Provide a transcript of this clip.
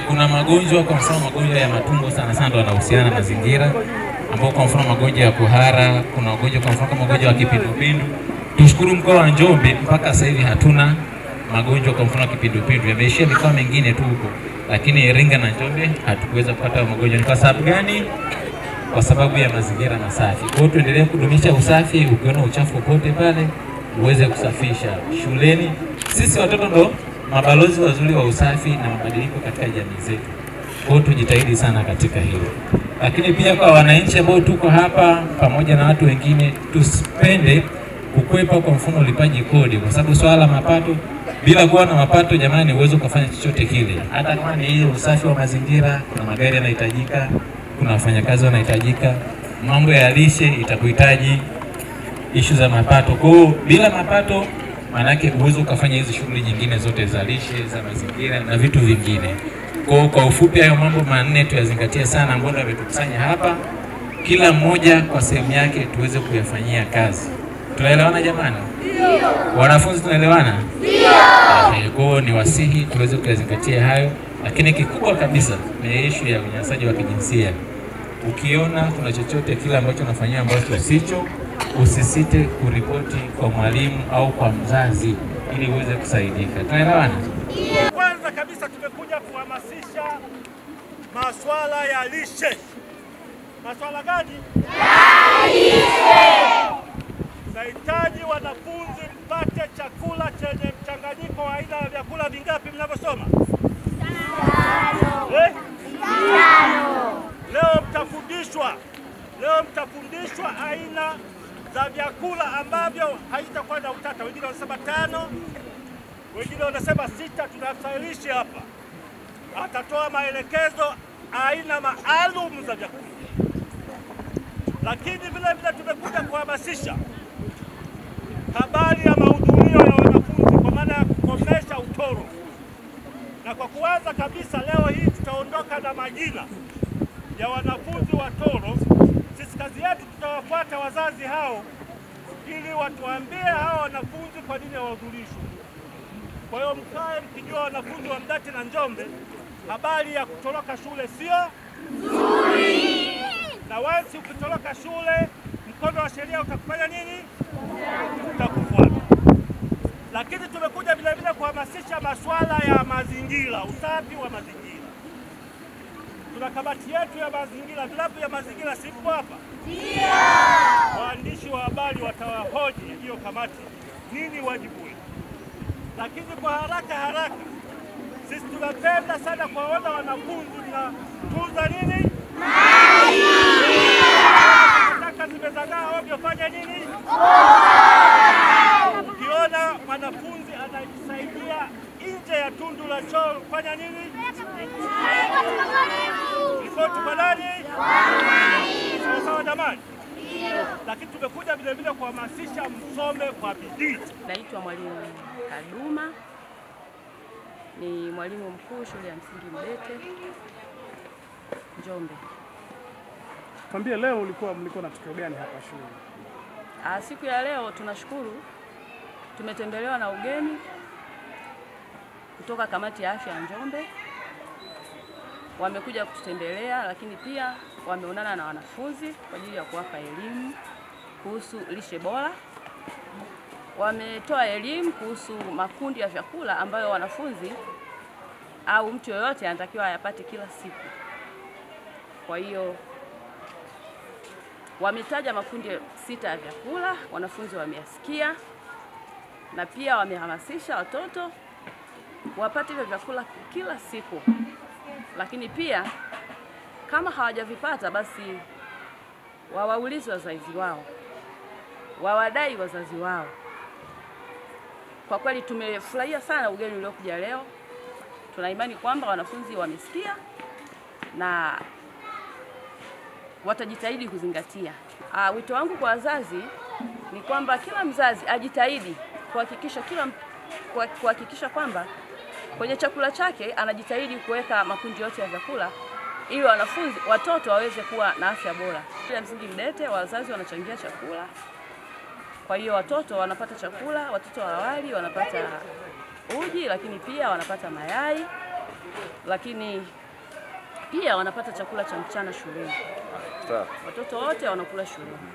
Kuna magonjwa, kwa mfano magonjwa ya matumbo sana sana ndio yanahusiana na mazingira, ambao kwa mfano magonjwa ya kuhara, kuna magonjwa kwa mfano magonjwa ya kipindupindu. Tushukuru mkoa wa Njombe mpaka sasa hivi hatuna magonjwa kwa mfano kipindupindu, yameishia mikoa mingine tu huko, lakini Iringa na Njombe hatukuweza kupata magonjwa. Ni kwa sababu gani? Kwa sababu ya mazingira masafi. Kwa hiyo tuendelee kudumisha usafi, ukiona uchafu popote pale uweze kusafisha. Shuleni sisi watoto ndo mabalozi wazuri wa usafi na mabadiliko katika jamii zetu. Kwa hiyo tujitahidi sana katika hilo. Lakini pia kwa wananchi ambao tuko hapa pamoja na watu wengine, tusipende kukwepa kwa mfano ulipaji kodi, kwa sababu swala la mapato, bila kuwa na mapato jamani uwezo kufanya chochote kile. Hata kama ni usafi wa mazingira, kuna magari yanahitajika, kuna wafanyakazi wanahitajika, mambo ya lishe itakuhitaji issue za mapato. Kwa hiyo bila mapato manake uwezo kufanya hizo shughuli nyingine zote za lishe, za mazingira na vitu vingine. Kwa ufupi hayo mambo manne tuyazingatie sana, ambayo yametukusanya hapa, kila mmoja kwa sehemu yake tuweze kuyafanyia kazi. Tunaelewana jamani? Ndio. Wanafunzi tunaelewana? Ndio. Kwa hiyo ni wasihi tuweze kuyazingatia hayo, lakini kikubwa kabisa ni issue ya unyanyasaji wa kijinsia. Ukiona kuna chochote kile ambacho unafanyia ambacho sicho, usisite kuripoti kwa mwalimu au kwa mzazi ili uweze kusaidika. Tunaelewana? Ndio. Kwanza kabisa tumekuja kuhamasisha masuala ya lishe. Masuala gani? Ya lishe. Tunahitaji wanafunzi mpate chakula chenye mchanganyiko wa aina ya vyakula vingapi mnavyosoma? 5. Leo mtafundishwa aina za vyakula ambavyo haitakuwa na utata. Wengine wanasema 5, wengine wanasema 6. Tunasaidishi hapa, atatoa maelekezo aina maalum za vyakula. Lakini vile vile tumekuja kuhamasisha habari ya mahudhurio ya wanafunzi, kwa maana ya kukomesha utoro. Na kwa kuanza kabisa leo hii tutaondoka na majina ya wanafunzi watoro. Sisi kazi yetu tutawafuata wazazi hao ili watuambie hao wanafunzi kwa nini hawahudhurishwi. Kwa hiyo mkae mkijua wanafunzi wa Mdati na Njombe, habari ya kutoroka shule sio nzuri. Na once ukitoroka shule, mkono wa sheria utakufanya nini? Utakufuata. Lakini tumekuja vile vile kuhamasisha masuala ya mazingira, usafi wa mazingira. Tuna kamati yetu ya mazingira, vilabu ya mazingira sipo hapa? Ndio. Waandishi wa habari watawahoji hiyo kamati nini wajibu wetu. Lakini kwa haraka sisi tunapenda sana kuwaona wanafunzi na tunza nini? Nataka zimezagaa ovyo, fanya nini? Ukiona mwanafunzi anajisaidia nje ya tundu la choo, fanya nini? Ripoti kwa nani? Sawa jamani? Lakini tumekuja vile vile kuhamasisha msome kwa bidii. Naitwa Mwalimu Kaduma, ni mwalimu mkuu shule ya msingi Mdete, Njombe. Tuambie leo mlikuwa na tukio gani hapa shule? Siku ya leo tunashukuru tumetembelewa na ugeni kutoka kamati ya afya ya Njombe. Wamekuja kututembelea, lakini pia wameonana na wanafunzi kwa ajili ya kuwapa elimu kuhusu lishe bora. Wametoa elimu kuhusu makundi ya vyakula ambayo wanafunzi au mtu yoyote anatakiwa ayapate kila siku. Kwa hiyo wametaja makundi 6 ya vyakula, wanafunzi wameyasikia, na pia wamehamasisha watoto wapate hivyo vyakula kila siku. Lakini pia kama hawajavipata basi wawaulize wazazi wao, wawadai wazazi wao. Kwa kweli tumefurahia sana ugeni uliokuja leo. Tuna imani kwamba wanafunzi wamesikia na watajitahidi kuzingatia. Wito wangu kwa wazazi ni kwamba kila mzazi ajitahidi kuhakikisha kwamba kwenye chakula chake anajitahidi kuweka makundi yote ya vyakula ili watoto waweze kuwa na afya bora. Shule ya msingi Mdete wazazi wanachangia chakula. Kwa hiyo watoto wanapata chakula, watoto wa awali wanapata uji, lakini pia wanapata mayai lakini pia wanapata chakula cha mchana shuleni. Watoto wote wanakula shuleni.